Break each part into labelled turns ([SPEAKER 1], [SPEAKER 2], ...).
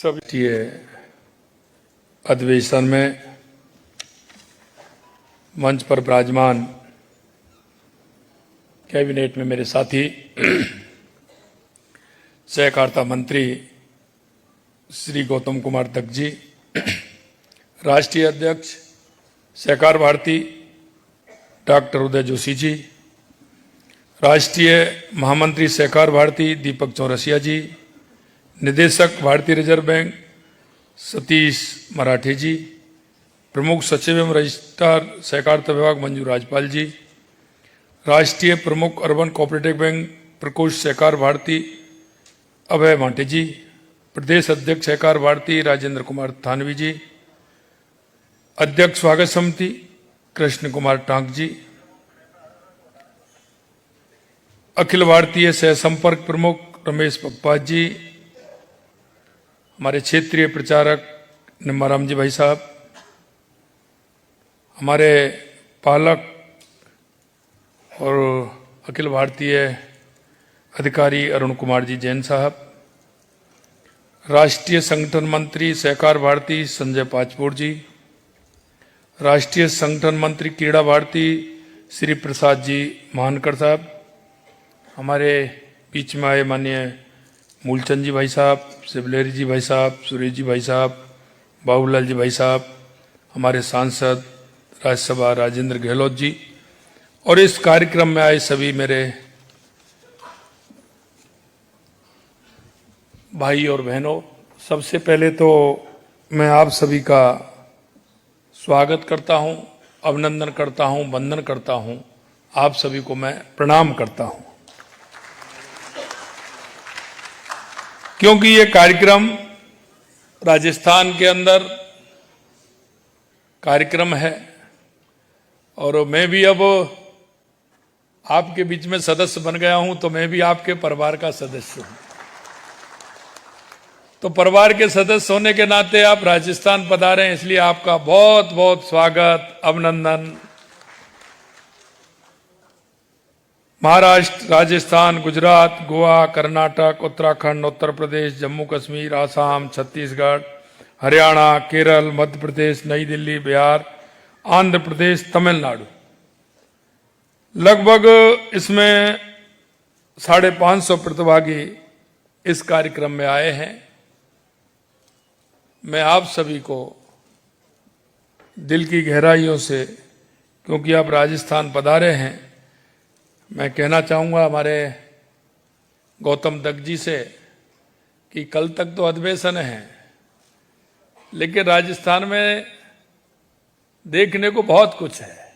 [SPEAKER 1] सभी अधिवेशन में मंच पर विराजमान कैबिनेट में मेरे साथी सहकारिता मंत्री श्री गौतम कुमार दत्त जी, राष्ट्रीय अध्यक्ष सहकार भारती डॉक्टर उदय जोशी जी, राष्ट्रीय महामंत्री सहकार भारती दीपक चौरसिया जी, निदेशक भारतीय रिजर्व बैंक सतीश मराठे जी, प्रमुख सचिव एवं रजिस्ट्रार सहकारिता विभाग मंजू राजपाल जी, राष्ट्रीय प्रमुख अर्बन कोऑपरेटिव बैंक प्रकोष्ठ सहकार भारती अभय माटे जी, प्रदेश अध्यक्ष सहकार भारती राजेंद्र कुमार थानवी जी, अध्यक्ष स्वागत समिति कृष्ण कुमार टांक जी, अखिल भारतीय सह संपर्क प्रमुख रमेश पप्पाज जी, हमारे क्षेत्रीय प्रचारक निम्माराम जी भाई साहब, हमारे पालक और अखिल भारतीय अधिकारी अरुण कुमार जी जैन साहब, राष्ट्रीय संगठन मंत्री सहकार भारती संजय पाचपुर जी, राष्ट्रीय संगठन मंत्री क्रीड़ा भारती श्री प्रसाद जी महानकर साहब, हमारे बीच में आए माननीय मूलचंद जी भाई साहब, शिवलेरी जी भाई साहब, सुरेश जी भाई साहब, बाबूलाल जी भाई साहब, हमारे सांसद राज्यसभा राजेंद्र गहलोत जी और इस कार्यक्रम में आए सभी मेरे भाई और बहनों, सबसे पहले तो मैं आप सभी का स्वागत करता हूं, अभिनंदन करता हूं, वंदन करता हूं। आप सभी को मैं प्रणाम करता हूं, क्योंकि ये कार्यक्रम राजस्थान के अंदर कार्यक्रम है और मैं भी अब आपके बीच में सदस्य बन गया हूं, तो मैं भी आपके परिवार का सदस्य हूं। तो परिवार के सदस्य होने के नाते आप राजस्थान पधारे हैं, इसलिए आपका बहुत बहुत स्वागत, अभिनंदन। महाराष्ट्र, राजस्थान, गुजरात, गोवा, कर्नाटक, उत्तराखंड, उत्तर प्रदेश, जम्मू कश्मीर, आसाम, छत्तीसगढ़, हरियाणा, केरल, मध्य प्रदेश, नई दिल्ली, बिहार, आंध्र प्रदेश, तमिलनाडु, लगभग इसमें 550 प्रतिभागी इस कार्यक्रम में आए हैं। मैं आप सभी को दिल की गहराइयों से, क्योंकि आप राजस्थान पधारे हैं, मैं कहना चाहूंगा हमारे गौतम दत्त जी से कि कल तक तो अधिवेशन है, लेकिन राजस्थान में देखने को बहुत कुछ है।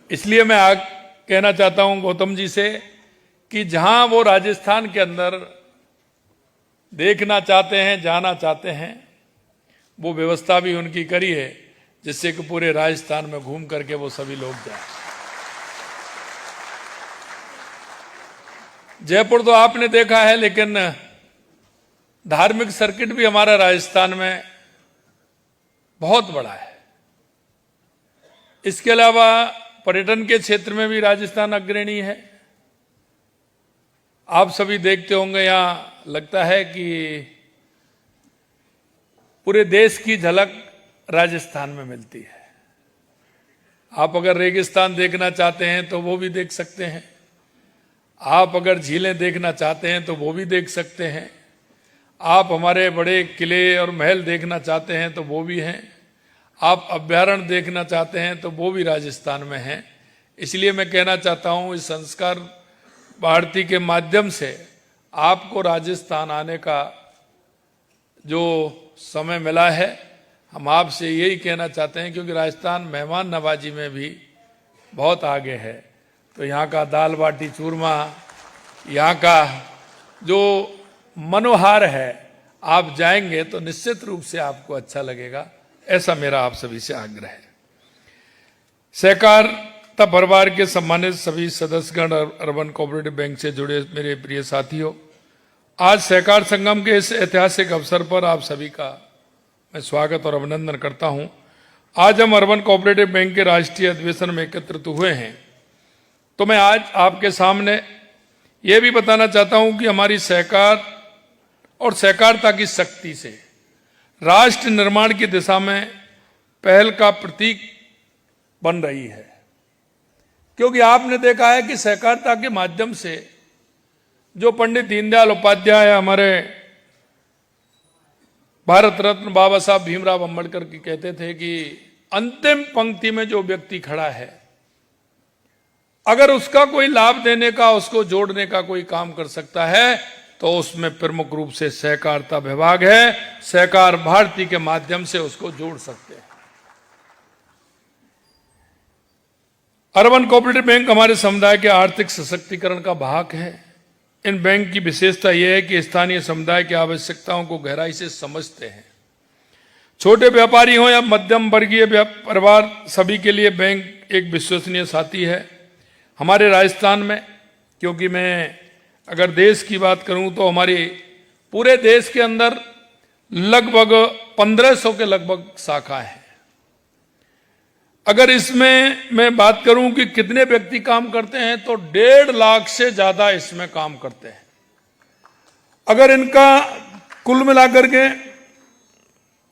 [SPEAKER 1] इसलिए मैं आज कहना चाहता हूं गौतम जी से कि जहां वो राजस्थान के अंदर देखना चाहते हैं, जाना चाहते हैं, वो व्यवस्था भी उनकी करी है, जिससे कि पूरे राजस्थान में घूम करके वो सभी लोग जाएं। जयपुर तो आपने देखा है, लेकिन धार्मिक सर्किट भी हमारा राजस्थान में बहुत बड़ा है। इसके अलावा पर्यटन के क्षेत्र में भी राजस्थान अग्रणी है। आप सभी देखते होंगे, यहां लगता है कि पूरे देश की झलक राजस्थान में मिलती है। आप अगर रेगिस्तान देखना चाहते हैं तो वो भी देख सकते हैं, आप अगर झीलें देखना चाहते हैं तो वो भी देख सकते हैं, आप हमारे बड़े किले और महल देखना चाहते हैं तो वो भी हैं, आप अभ्यारण्य देखना चाहते हैं तो वो भी राजस्थान में हैं। इसलिए मैं कहना चाहता हूं, इस संस्कार भारती के माध्यम से आपको राजस्थान आने का जो समय मिला है, हम आपसे यही कहना चाहते हैं, क्योंकि राजस्थान मेहमान नवाजी में भी बहुत आगे है। तो यहाँ का दाल बाटी चूरमा, यहाँ का जो मनोहार है, आप जाएंगे तो निश्चित रूप से आपको अच्छा लगेगा, ऐसा मेरा आप सभी से आग्रह है। सहकारिता परिवार के सम्मानित सभी सदस्यगण, अर्बन कोऑपरेटिव बैंक से जुड़े मेरे प्रिय साथियों, आज सहकार संगम के इस ऐतिहासिक अवसर पर आप सभी का मैं स्वागत और अभिनंदन करता हूं। आज हम अर्बन कोऑपरेटिव बैंक के राष्ट्रीय अधिवेशन में एकत्रित हुए हैं, तो मैं आज आपके सामने ये भी बताना चाहता हूं कि हमारी सहकार और सहकारिता की शक्ति से राष्ट्र निर्माण की दिशा में पहल का प्रतीक बन रही है। क्योंकि आपने देखा है कि सहकारिता के माध्यम से जो पंडित दीनदयाल उपाध्याय हमारे भारत रत्न बाबा साहब भीमराव अंबेडकर की कहते थे कि अंतिम पंक्ति में जो व्यक्ति खड़ा है, अगर उसका कोई लाभ देने का, उसको जोड़ने का कोई काम कर सकता है तो उसमें प्रमुख रूप से सहकारिता विभाग है। सहकार भारती के माध्यम से उसको जोड़ सकते हैं। अर्बन कोऑपरेटिव बैंक हमारे समुदाय के आर्थिक सशक्तिकरण का भाग है। इन बैंक की विशेषता यह है कि स्थानीय समुदाय की आवश्यकताओं को गहराई से समझते हैं। छोटे व्यापारी हो या मध्यम वर्गीय परिवार, सभी के लिए बैंक एक विश्वसनीय साथी है। हमारे राजस्थान में, क्योंकि मैं अगर देश की बात करूं तो हमारे पूरे देश के अंदर लगभग 1500 के लगभग शाखा है। अगर इसमें मैं बात करूं कि कितने व्यक्ति काम करते हैं तो 1.5 लाख से ज्यादा इसमें काम करते हैं। अगर इनका कुल मिलाकर के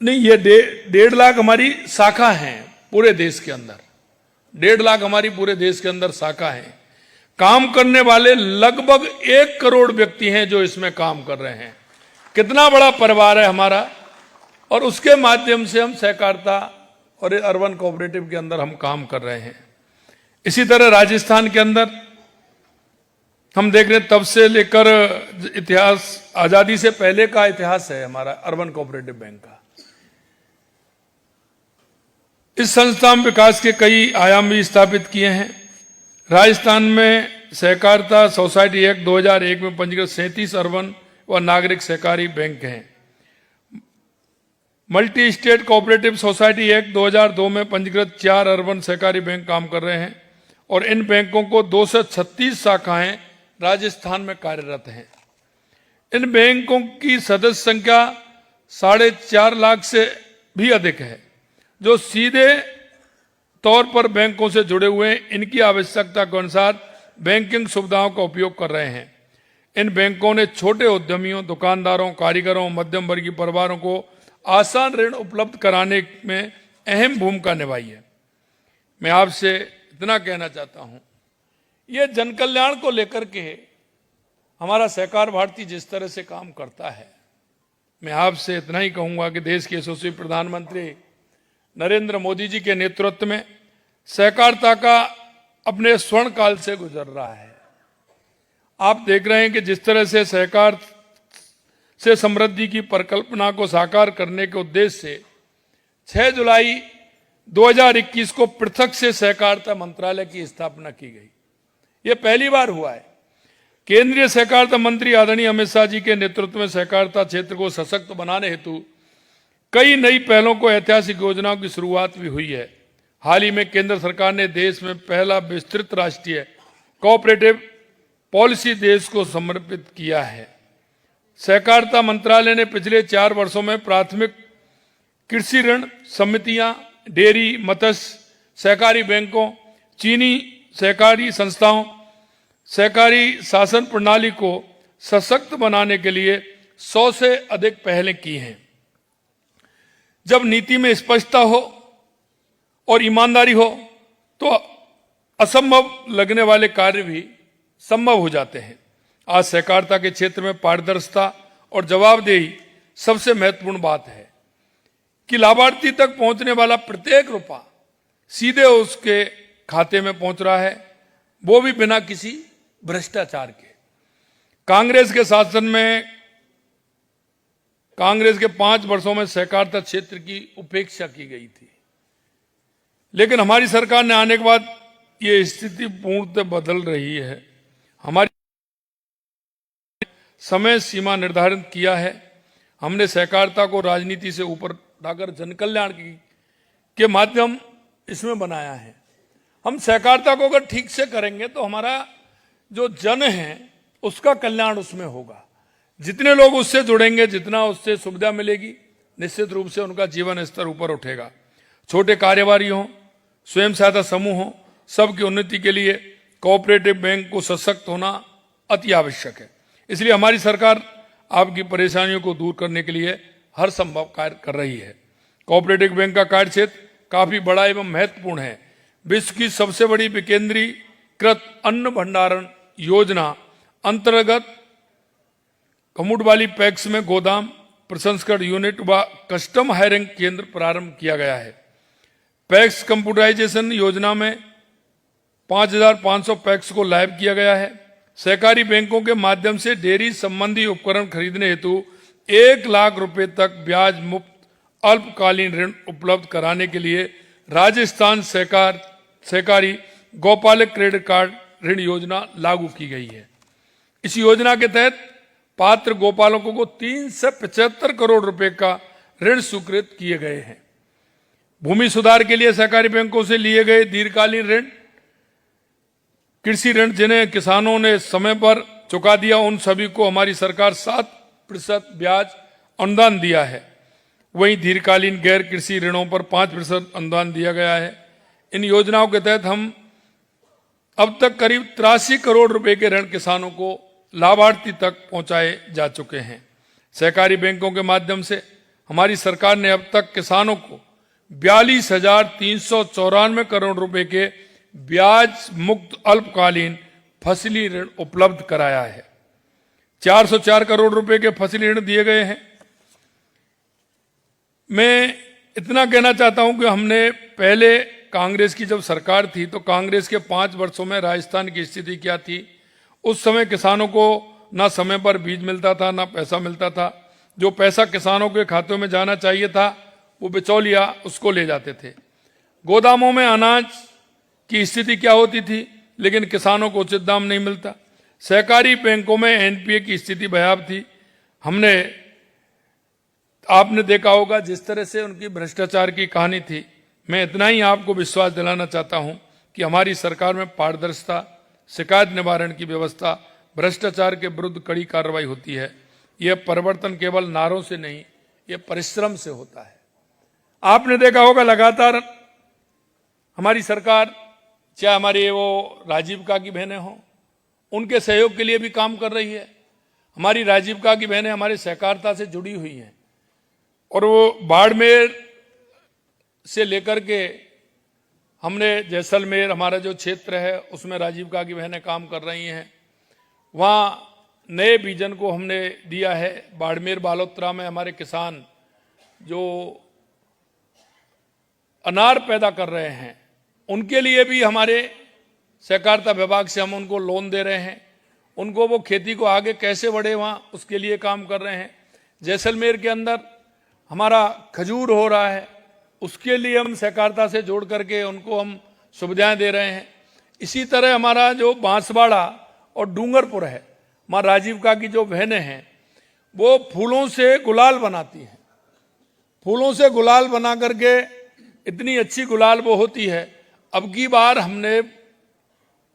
[SPEAKER 1] नहीं, ये 1.5 लाख हमारी शाखा हैं पूरे देश के अंदर। 1.5 लाख हमारी पूरे देश के अंदर शाखा है। काम करने वाले लगभग 1 करोड़ व्यक्ति हैं जो इसमें काम कर रहे हैं। कितना बड़ा परिवार है हमारा। और उसके माध्यम से हम सहकारिता और अर्बन कोऑपरेटिव के अंदर हम काम कर रहे हैं। इसी तरह राजस्थान के अंदर हम देख रहे हैं, तब से लेकर इतिहास, आजादी से पहले का इतिहास है हमारा अर्बन कोऑपरेटिव बैंक का। इस संस्था में विकास के कई आयाम भी स्थापित किए हैं। राजस्थान में सहकारिता सोसाइटी एक्ट 2001 में पंजीकृत 37 अर्बन व नागरिक सहकारी बैंक हैं। Multi state cooperative society act 2002 में पंजीकृत 4 अर्बन सहकारी बैंक काम कर रहे हैं और इन बैंकों को 236 शाखाएं राजस्थान में कार्यरत हैं। इन बैंकों की सदस्य संख्या 4.5 लाख से भी अधिक है, जो सीधे तौर पर बैंकों से जुड़े हुए हैं। इनकी आवश्यकता के अनुसार बैंकिंग सुविधाओं का उपयोग कर रहे हैं। इन बैंकों ने छोटे उद्यमियों, दुकानदारों, कारीगरों, मध्यम वर्गीय परिवारों को आसान ऋण उपलब्ध कराने में अहम भूमिका निभाई है। मैं आपसे इतना कहना चाहता हूं, ये जन कल्याण को लेकर के हमारा सहकार भारती जिस तरह से काम करता है, मैं आपसे इतना ही कहूंगा कि देश के यशस्वी प्रधानमंत्री नरेंद्र मोदी जी के नेतृत्व में सहकारिता का अपने स्वर्ण काल से गुजर रहा है। आप देख रहे हैं कि जिस तरह से सहकार से समृद्धि की परिकल्पना को साकार करने के उद्देश्य से 6 जुलाई 2021 को पृथक से सहकारिता मंत्रालय की स्थापना की गई। यह पहली बार हुआ है। केंद्रीय सहकारिता मंत्री आदरणीय अमित शाह जी के नेतृत्व में सहकारिता क्षेत्र को सशक्त बनाने हेतु कई नई पहलों को ऐतिहासिक योजनाओं की शुरुआत भी हुई है। हाल ही में केंद्र सरकार ने देश में पहला विस्तृत राष्ट्रीय कोऑपरेटिव पॉलिसी देश को समर्पित किया है। सहकारिता मंत्रालय ने पिछले 4 वर्षों में प्राथमिक कृषि ऋण समितियां, डेयरी, मत्स्य सहकारी बैंकों, चीनी सहकारी संस्थाओं, सहकारी शासन प्रणाली को सशक्त बनाने के लिए 100 से अधिक पहलें की हैं। जब नीति में स्पष्टता हो और ईमानदारी हो तो असंभव लगने वाले कार्य भी संभव हो जाते हैं। आज सहकारिता के क्षेत्र में पारदर्शिता और जवाबदेही सबसे महत्वपूर्ण बात है कि लाभार्थी तक पहुंचने वाला प्रत्येक रुपया सीधे उसके खाते में पहुंच रहा है, वो भी बिना किसी भ्रष्टाचार के। कांग्रेस के शासन में कांग्रेस के 5 वर्षों में सहकारिता क्षेत्र की उपेक्षा की गई थी, लेकिन हमारी सरकार ने आने के बाद ये स्थिति पूर्णतः बदल रही है। हमारी समय सीमा निर्धारित किया है। हमने सहकारिता को राजनीति से ऊपर उठाकर जन कल्याण के माध्यम इसमें बनाया है। हम सहकारिता को अगर ठीक से करेंगे तो हमारा जो जन है उसका कल्याण उसमें होगा। जितने लोग उससे जुड़ेंगे, जितना उससे सुविधा मिलेगी, निश्चित रूप से उनका जीवन स्तर ऊपर उठेगा। छोटे कारोबारी हों, स्वयं सहायता समूह हों, सबकी उन्नति के लिए कोऑपरेटिव बैंक को सशक्त होना अति आवश्यक है। इसलिए हमारी सरकार आपकी परेशानियों को दूर करने के लिए हर संभव कार्य कर रही है। कोऑपरेटिव बैंक का कार्य क्षेत्र काफी बड़ा एवं महत्वपूर्ण है। विश्व की सबसे बड़ी विकेंद्रीकृत अन्न भंडारण योजना अंतर्गत कमुडवाली पैक्स में गोदाम, प्रसंस्करण यूनिट व कस्टम हायरिंग केंद्र प्रारंभ किया गया है। पैक्स कंप्यूटराइजेशन योजना में 5,500 पैक्स को लाइव किया गया है। सहकारी बैंकों के माध्यम से डेयरी संबंधी उपकरण खरीदने हेतु 1 लाख रुपए तक ब्याज मुक्त अल्पकालीन ऋण उपलब्ध कराने के लिए राजस्थान सहकारी गौपालक क्रेडिट कार्ड ऋण योजना लागू की गई है। इस योजना के तहत पात्र गौपालकों को 375 करोड़ रुपए का ऋण स्वीकृत किए गए हैं। भूमि सुधार के लिए सहकारी बैंकों से लिए गए दीर्घकालीन ऋण, कृषि ऋण जिन्हें किसानों ने समय पर चुका दिया, उन सभी को हमारी सरकार 7% ब्याज अनुदान दिया है। वहीं दीर्घकालीन गैर कृषि ऋणों पर 5% अनुदान दिया गया है। इन योजनाओं के तहत हम अब तक करीब 83 करोड़ रुपए के ऋण किसानों को लाभार्थी तक पहुंचाए जा चुके हैं। सहकारी बैंकों के माध्यम से हमारी सरकार ने अब तक किसानों को 42,394 करोड़ रुपए के ब्याज मुक्त अल्पकालीन फसली ऋण उपलब्ध कराया है। 404 करोड़ रुपए के फसली ऋण दिए गए हैं। मैं इतना कहना चाहता हूं कि हमने पहले कांग्रेस की जब सरकार थी तो कांग्रेस के 5 वर्षों में राजस्थान की स्थिति क्या थी। उस समय किसानों को ना समय पर बीज मिलता था, ना पैसा मिलता था। जो पैसा किसानों के खातों में जाना चाहिए था वो बिचौलिया उसको ले जाते थे। गोदामों में अनाज की स्थिति क्या होती थी, लेकिन किसानों को उचित दाम नहीं मिलता। सहकारी बैंकों में एनपीए की स्थिति भयावह थी। आपने देखा होगा जिस तरह से उनकी भ्रष्टाचार की कहानी थी। मैं इतना ही आपको विश्वास दिलाना चाहता हूं कि हमारी सरकार में पारदर्शिता, शिकायत निवारण की व्यवस्था, भ्रष्टाचार के विरुद्ध कड़ी कार्रवाई होती है। यह परिवर्तन केवल नारों से नहीं, यह परिश्रम से होता है। आपने देखा होगा लगातार हमारी सरकार, चाहे हमारी वो राजीविका की बहनें हों, उनके सहयोग के लिए भी काम कर रही है। हमारी राजीविका की बहनें हमारी सहकारिता से जुड़ी हुई हैं और वो बाड़मेर से लेकर के हमने जैसलमेर, हमारा जो क्षेत्र है उसमें राजीविका की बहनें काम कर रही हैं। वहाँ नए विजन को हमने दिया है। बाड़मेर बालोतरा में हमारे किसान जो अनार पैदा कर रहे हैं उनके लिए भी हमारे सहकारिता विभाग से हम उनको लोन दे रहे हैं। उनको वो खेती को आगे कैसे बढ़े वहाँ उसके लिए काम कर रहे हैं। जैसलमेर के अंदर हमारा खजूर हो रहा है, उसके लिए हम सहकारिता से जोड़ करके उनको हम सुविधाएं दे रहे हैं। इसी तरह हमारा जो बांसवाड़ा और डूंगरपुर है, माँ राजीविका की जो बहनें हैं वो फूलों से गुलाल बनाती हैं। फूलों से गुलाल बना करके इतनी अच्छी गुलाल वो होती है। अब की बार हमने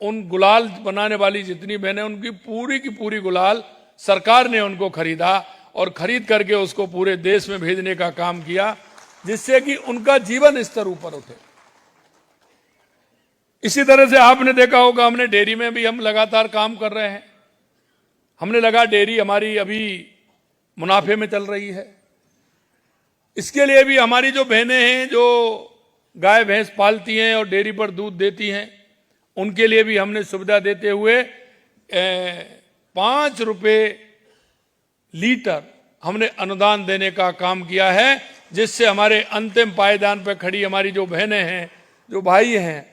[SPEAKER 1] उन गुलाल बनाने वाली जितनी बहनें, उनकी पूरी की पूरी गुलाल सरकार ने उनको खरीदा और खरीद करके उसको पूरे देश में भेजने का काम किया, जिससे कि उनका जीवन स्तर ऊपर उठे। इसी तरह से आपने देखा होगा हमने डेयरी में भी हम लगातार काम कर रहे हैं। हमने लगा डेयरी हमारी अभी मुनाफे में चल रही है। इसके लिए भी हमारी जो बहनें हैं जो गाय भैंस पालती हैं और डेयरी पर दूध देती हैं, उनके लिए भी हमने सुविधा देते हुए 5 रुपए लीटर हमने अनुदान देने का काम किया है, जिससे हमारे अंतिम पायदान पर खड़ी हमारी जो बहनें हैं, जो भाई हैं,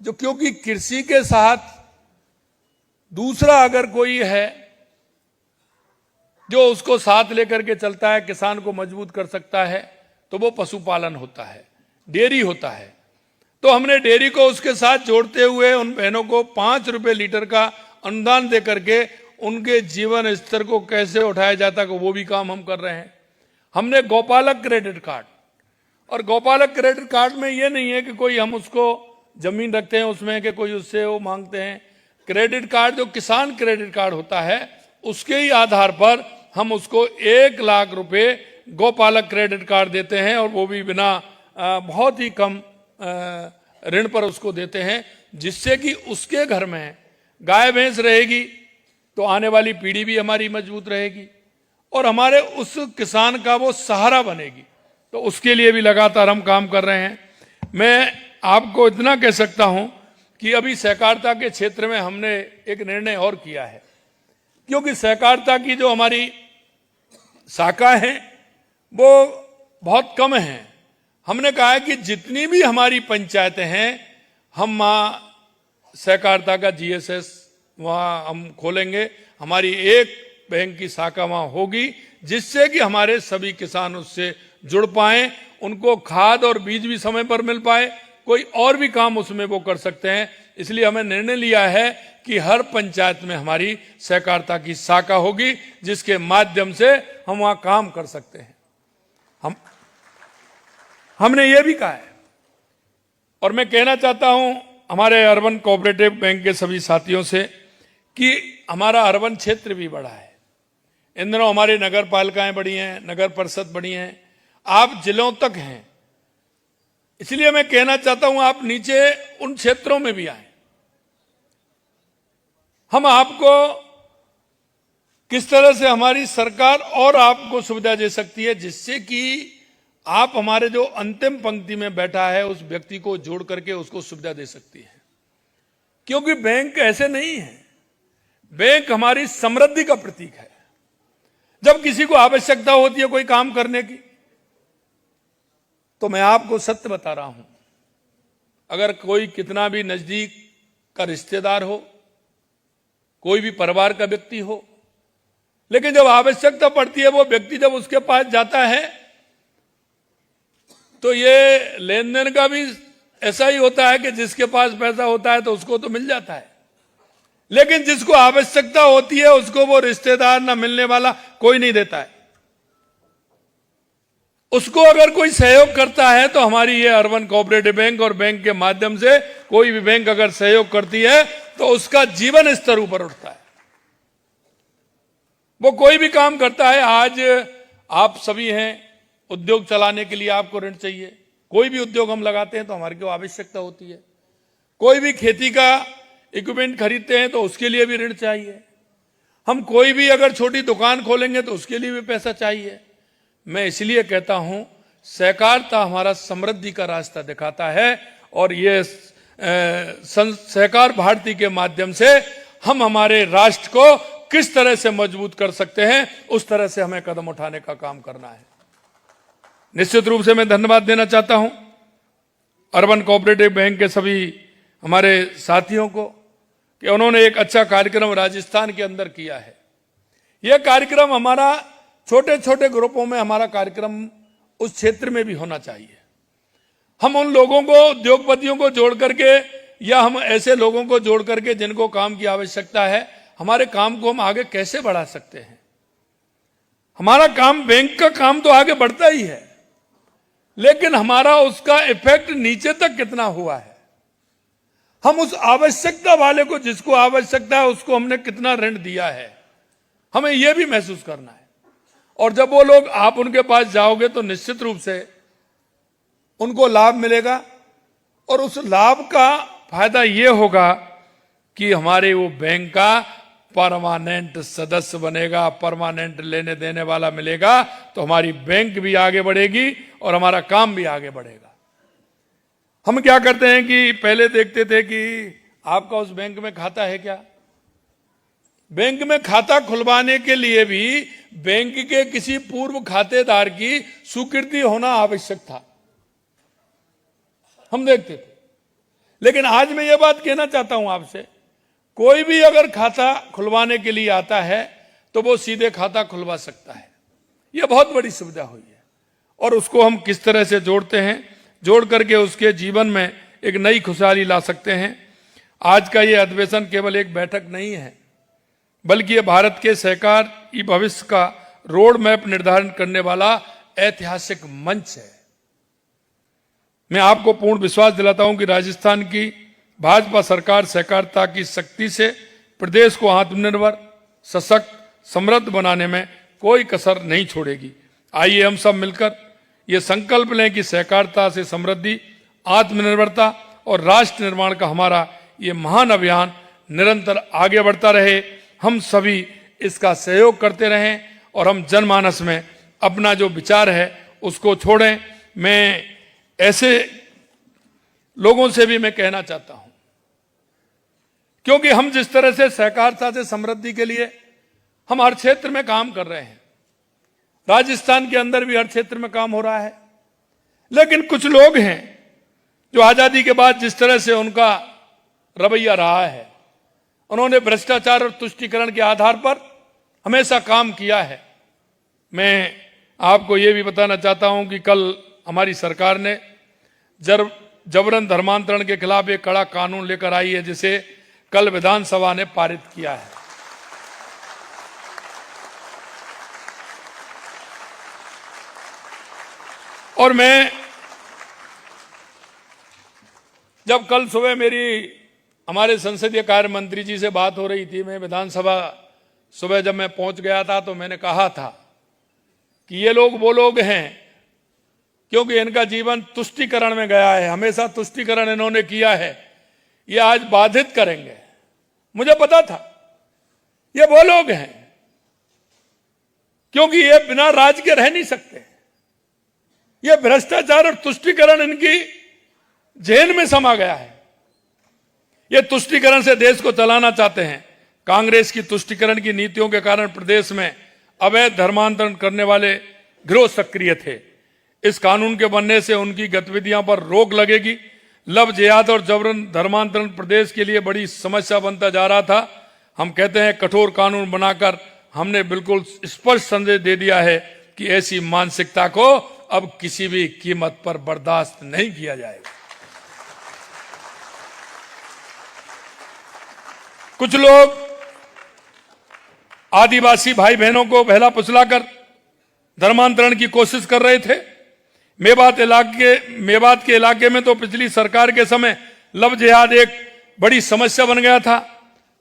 [SPEAKER 1] जो क्योंकि कृषि के साथ दूसरा अगर कोई है जो उसको साथ लेकर के चलता है, किसान को मजबूत कर सकता है, तो वो पशुपालन होता है, डेयरी होता है। तो हमने डेयरी को उसके साथ जोड़ते हुए उन बहनों को 5 रुपए लीटर का अनुदान दे करके उनके जीवन स्तर को कैसे उठाया जाता है वो भी काम हम कर रहे हैं। हमने गौपालक क्रेडिट कार्ड, और गौपालक क्रेडिट कार्ड में ये नहीं है कि कोई हम उसको जमीन रखते हैं उसमें कि कोई उससे वो मांगते हैं। क्रेडिट कार्ड जो किसान क्रेडिट कार्ड होता है उसके ही आधार पर हम उसको 1 लाख रुपए गौपालक क्रेडिट कार्ड देते हैं, और वो भी बिना बहुत ही कम ऋण पर उसको देते हैं, जिससे कि उसके घर में गाय भैंस रहेगी तो आने वाली पीढ़ी भी हमारी मजबूत रहेगी और हमारे उस किसान का वो सहारा बनेगी। तो उसके लिए भी लगातार हम काम कर रहे हैं। मैं आपको इतना कह सकता हूं कि अभी सहकारिता के क्षेत्र में हमने एक निर्णय और किया है, क्योंकि सहकारिता की जो हमारी शाखा है वो बहुत कम है। हमने कहा है कि जितनी भी हमारी पंचायतें हैं, हम वहाँ सहकारिता का जीएसएस वहाँ हम खोलेंगे। हमारी एक बैंक की शाखा वहाँ होगी, जिससे कि हमारे सभी किसान उससे जुड़ पाएं, उनको खाद और बीज भी समय पर मिल पाए, कोई और भी काम उसमें वो कर सकते हैं। इसलिए हमें निर्णय लिया है कि हर पंचायत में हमारी सहकारिता की शाखा होगी, जिसके माध्यम से हम वहाँ काम कर सकते हैं। हमने ये भी कहा है, और मैं कहना चाहता हूं हमारे अर्बन कोऑपरेटिव बैंक के सभी साथियों से कि हमारा अर्बन क्षेत्र भी बड़ा है। इन दिनों हमारी नगर पालिकाएं बड़ी हैं, नगर परिषद बड़ी हैं, आप जिलों तक हैं। इसलिए मैं कहना चाहता हूं आप नीचे उन क्षेत्रों में भी आए। हम आपको किस तरह से हमारी सरकार और आपको सुविधा दे सकती है, जिससे कि आप हमारे जो अंतिम पंक्ति में बैठा है उस व्यक्ति को जोड़ करके उसको सुविधा दे सकती है। क्योंकि बैंक ऐसे नहीं है, बैंक हमारी समृद्धि का प्रतीक है। जब किसी को आवश्यकता होती है कोई काम करने की, तो मैं आपको सत्य बता रहा हूं, अगर कोई कितना भी नजदीक का रिश्तेदार हो, कोई भी परिवार का व्यक्ति हो, लेकिन जब आवश्यकता पड़ती है वो व्यक्ति जब उसके पास जाता है, तो ये लेन देन का भी ऐसा ही होता है कि जिसके पास पैसा होता है तो उसको तो मिल जाता है, लेकिन जिसको आवश्यकता होती है उसको वो रिश्तेदार ना मिलने वाला कोई नहीं देता है। उसको अगर कोई सहयोग करता है तो हमारी ये अर्बन कोऑपरेटिव बैंक और बैंक के माध्यम से कोई भी बैंक अगर सहयोग करती है तो उसका जीवन स्तर ऊपर उठता है, वो कोई भी काम करता है। आज आप सभी हैं, उद्योग चलाने के लिए आपको ऋण चाहिए, कोई भी उद्योग हम लगाते हैं तो हमारे को आवश्यकता होती है। कोई भी खेती का इक्विपमेंट खरीदते हैं तो उसके लिए भी ऋण चाहिए। हम कोई भी अगर छोटी दुकान खोलेंगे तो उसके लिए भी पैसा चाहिए। मैं इसलिए कहता हूं सहकारिता हमारा समृद्धि का रास्ता दिखाता है, और ये सहकार भारती के माध्यम से हम हमारे राष्ट्र को किस तरह से मजबूत कर सकते हैं, उस तरह से हमें कदम उठाने का काम करना है। निश्चित रूप से मैं धन्यवाद देना चाहता हूं अर्बन कोऑपरेटिव बैंक के सभी हमारे साथियों को कि उन्होंने एक अच्छा कार्यक्रम राजस्थान के अंदर किया है। यह कार्यक्रम हमारा छोटे छोटे ग्रुपों में हमारा कार्यक्रम उस क्षेत्र में भी होना चाहिए। हम उन लोगों को, उद्योगपतियों को जोड़ करके, या हम ऐसे लोगों को जोड़ करके जिनको काम की आवश्यकता है, हमारे काम को हम आगे कैसे बढ़ा सकते हैं। हमारा काम, बैंक का काम तो आगे बढ़ता ही है, लेकिन हमारा उसका इफेक्ट नीचे तक कितना हुआ है। हम उस आवश्यकता वाले को, जिसको आवश्यकता है, उसको हमने कितना ऋण दिया है, हमें यह भी महसूस करना है। और जब वो लोग, आप उनके पास जाओगे तो निश्चित रूप से उनको लाभ मिलेगा, और उस लाभ का फायदा ये होगा कि हमारे वो बैंक का परमानेंट सदस्य बनेगा, परमानेंट लेने देने वाला मिलेगा, तो हमारी बैंक भी आगे बढ़ेगी और हमारा काम भी आगे बढ़ेगा। हम क्या करते हैं कि पहले देखते थे कि आपका उस बैंक में खाता है क्या। बैंक में खाता खुलवाने के लिए भी बैंक के किसी पूर्व खातेदार की स्वीकृति होना आवश्यक था, हम देखते थे। लेकिन आज मैं ये बात कहना चाहता हूं आपसे, कोई भी अगर खाता खुलवाने के लिए आता है तो वो सीधे खाता खुलवा सकता है। यह बहुत बड़ी सुविधा हुई है, और उसको हम किस तरह से जोड़ते हैं, जोड़ करके उसके जीवन में एक नई खुशहाली ला सकते हैं। आज का ये अधिवेशन केवल एक बैठक नहीं है, बल्कि ये भारत के सहकार की भविष्य का रोड मैप निर्धारण करने वाला ऐतिहासिक मंच है। मैं आपको पूर्ण विश्वास दिलाता हूं कि राजस्थान की भाजपा सरकार सहकारिता की शक्ति से प्रदेश को आत्मनिर्भर, सशक्त, समृद्ध बनाने में कोई कसर नहीं छोड़ेगी। आइए हम सब मिलकर ये संकल्प लें कि सहकारिता से समृद्धि, आत्मनिर्भरता और राष्ट्र निर्माण का हमारा ये महान अभियान निरंतर आगे बढ़ता रहे। हम सभी इसका सहयोग करते रहें और हम जनमानस में अपना जो विचार है उसको छोड़ें। मैं ऐसे लोगों से भी मैं कहना चाहता हूं, क्योंकि हम जिस तरह से सहकारिता से समृद्धि के लिए हम हर क्षेत्र में काम कर रहे हैं, राजस्थान के अंदर भी हर क्षेत्र में काम हो रहा है, लेकिन कुछ लोग हैं जो आजादी के बाद जिस तरह से उनका रवैया रहा है, उन्होंने भ्रष्टाचार और तुष्टीकरण के आधार पर हमेशा काम किया है। मैं आपको यह भी बताना चाहता हूं कि कल हमारी सरकार ने जबरन धर्मांतरण के खिलाफ एक कड़ा कानून लेकर आई है, जिसे कल विधानसभा ने पारित किया है। और मैं जब कल सुबह मेरी हमारे संसदीय कार्य मंत्री जी से बात हो रही थी, मैं विधानसभा सुबह जब मैं पहुंच गया था तो मैंने कहा था कि ये लोग वो लोग हैं क्योंकि इनका जीवन तुष्टीकरण में गया है, हमेशा तुष्टीकरण इन्होंने किया है, ये आज बाधित करेंगे। मुझे पता था ये वो लोग हैं क्योंकि ये बिना राज के रह नहीं सकते। ये भ्रष्टाचार और तुष्टीकरण इनकी जेल में समा गया है। ये तुष्टीकरण से देश को चलाना चाहते हैं। कांग्रेस की तुष्टीकरण की नीतियों के कारण प्रदेश में अवैध धर्मांतरण करने वाले गिरोह सक्रिय थे। इस कानून के बनने से उनकी गतिविधियों पर रोक लगेगी। लव जिहाद और जबरन धर्मांतरण प्रदेश के लिए बड़ी समस्या बनता जा रहा था। हम कहते हैं कठोर कानून बनाकर हमने बिल्कुल स्पष्ट संदेश दे दिया है कि ऐसी मानसिकता को अब किसी भी कीमत पर बर्दाश्त नहीं किया जाएगा। कुछ लोग आदिवासी भाई बहनों को बहला फुसलाकर धर्मांतरण की कोशिश कर रहे थे। मेवात के इलाके में तो पिछली सरकार के समय लव जिहाद एक बड़ी समस्या बन गया था,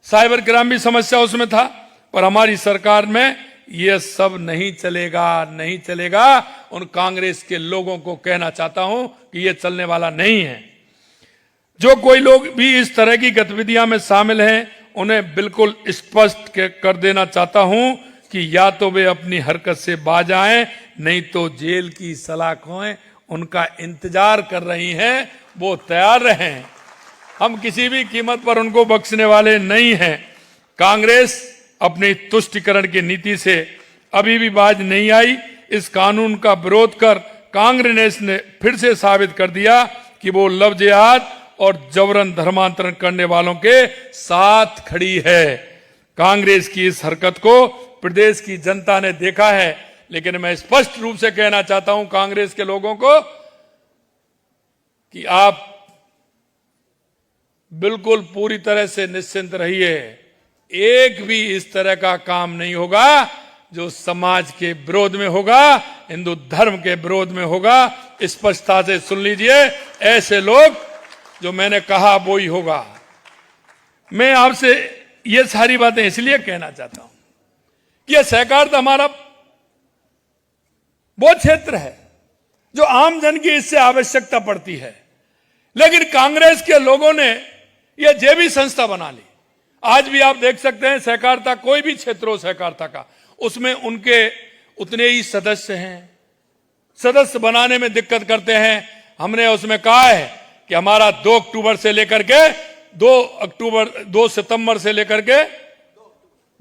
[SPEAKER 1] साइबर क्राइम भी समस्या उसमें था, पर हमारी सरकार में यह सब नहीं चलेगा, नहीं चलेगा। उन कांग्रेस के लोगों को कहना चाहता हूं कि यह चलने वाला नहीं है। जो कोई लोग भी इस तरह की गतिविधियां में शामिल हैं, उन्हें बिल्कुल स्पष्ट कर देना चाहता हूं कि या तो वे अपनी हरकत से बाज आएं, नहीं तो जेल की सलाखें उनका इंतजार कर रही हैं, वो तैयार रहें। हम किसी भी कीमत पर उनको बख्शने वाले नहीं हैं। कांग्रेस अपनी तुष्टीकरण की नीति से अभी भी बाज नहीं आई। इस कानून का विरोध कर कांग्रेस ने फिर से साबित कर दिया कि वो लव जिहाद और जबरन धर्मांतरण करने वालों के साथ खड़ी है। कांग्रेस की इस हरकत को प्रदेश की जनता ने देखा है, लेकिन मैं स्पष्ट रूप से कहना चाहता हूं कांग्रेस के लोगों को कि आप बिल्कुल पूरी तरह से निश्चिंत रहिए। एक भी इस तरह का काम नहीं होगा जो समाज के विरोध में होगा, हिंदू धर्म के विरोध में होगा। स्पष्टता से सुन लीजिए, ऐसे लोग जो मैंने कहा वो ही होगा। मैं आपसे ये सारी बातें इसलिए कहना चाहता हूं कि यह सहकारिता हमारा वो क्षेत्र है जो आम जन की इससे आवश्यकता पड़ती है, लेकिन कांग्रेस के लोगों ने यह जेबी संस्था बना ली। आज भी आप देख सकते हैं सहकारिता, कोई भी क्षेत्र हो सहकारिता का, उसमें उनके उतने ही सदस्य हैं, सदस्य बनाने में दिक्कत करते हैं। हमने उसमें कहा है कि हमारा 2 अक्टूबर से लेकर के 2 सितंबर से लेकर के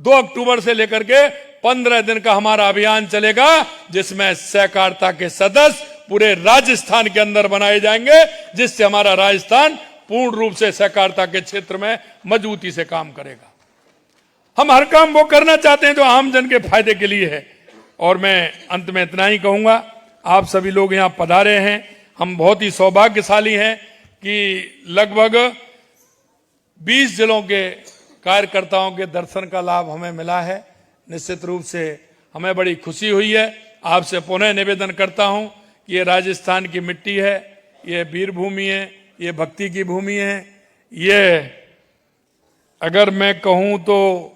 [SPEAKER 1] 2 अक्टूबर से लेकर के 15 दिन का हमारा अभियान चलेगा, जिसमें सहकारिता के सदस्य पूरे राजस्थान के अंदर बनाए जाएंगे, जिससे हमारा राजस्थान पूर्ण रूप से सहकारिता के क्षेत्र में मजबूती से काम करेगा। हम हर काम वो करना चाहते हैं जो आम जन के फायदे के लिए है। और मैं अंत में इतना ही कहूंगा, आप सभी लोग यहां पधारे हैं, हम बहुत ही सौभाग्यशाली हैं कि लगभग 20 जिलों के कार्यकर्ताओं के दर्शन का लाभ हमें मिला है। निश्चित रूप से हमें बड़ी खुशी हुई है। आपसे पुनः निवेदन करता हूं कि ये राजस्थान की मिट्टी है, ये वीर भूमि है, ये भक्ति की भूमि है। ये अगर मैं कहूं तो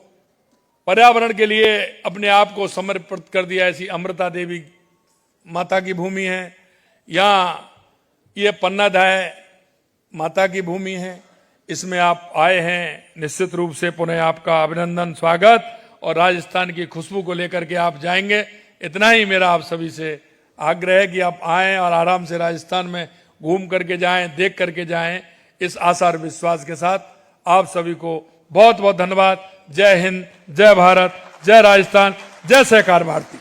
[SPEAKER 1] पर्यावरण के लिए अपने आप को समर्पित कर दिया ऐसी अमृता देवी माता की भूमि है। यहाँ ये पन्नाधाय माता की भूमि है। इसमें आप आए हैं, निश्चित रूप से पुनः आपका अभिनंदन, स्वागत और राजस्थान की खुशबू को लेकर के आप जाएंगे। इतना ही मेरा आप सभी से आग्रह है कि आप आएं और आराम से राजस्थान में घूम करके जाएं, देख करके जाएं। इस आशा और विश्वास के साथ आप सभी को बहुत बहुत धन्यवाद। जय हिंद, जय भारत, जय राजस्थान, जय सहकार भारती।